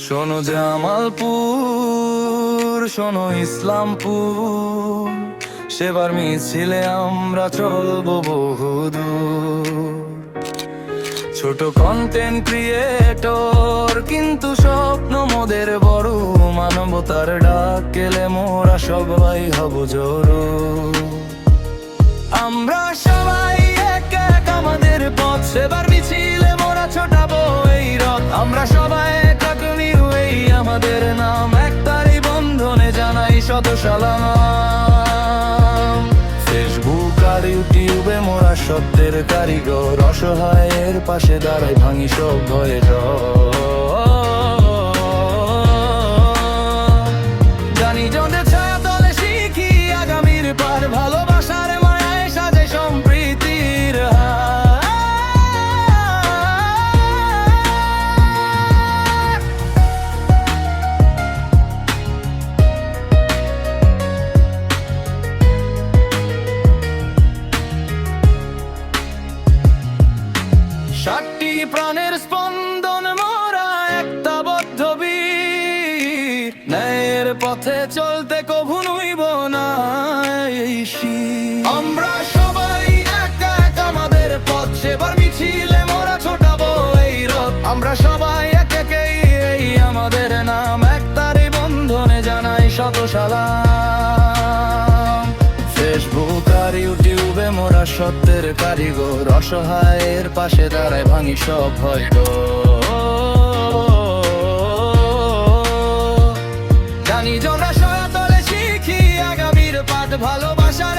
শোনো জামালপুর, শোনো ইসলামপুর, সেবার মিছিলে আমরা চলবো বহুদূর। ছোট কন্টেন্ট ক্রিয়েটর কিন্তু স্বপ্ন মোদের বড়, মানবতার ডাক এলে মোরা সবাই হব জড়ো। আমরা সবাই এক এক আমাদের পথ, সেবার মিছিলে মোরা ছোটাবো এই রথ। আমরা সবাই এই আমাদের নাম, একতারই বন্ধনে জানাই শত সালাম। ফেসবুক আর ইউটিউবে মোরা সত্যের কারিগর, অসহায়ের পাশে দাঁড়াই ভাঙি সব ভয়ে জানি জনের ছায়া তলে শিখি আগামীর পার, ভালোবাসার মায়ায় সাজাই সম্প্রীতির সাতটি প্রাণের স্পন্দন মোরা একটা বদ্ধ বীর, ন্যায়ের পথে চলতে কভু নইব না এই শির। আমরা সবাই এক এক আমাদের পথ, সেবার মিছিলে মোরা ছোটাবো এই রথ। আমরা সবাই এক এক এই আমাদের নাম, একতারই বন্ধনে জানাই শত সালাম। ফেসবুক আর ইউটিউবে মোরা সত্যের কারিগর, অসহায়ের পাশে দাঁড়ায় ভাঙি সব ভয় জানি জনরা সয়া তলে শিখি আগামীর পাঠ, ভালোবাসার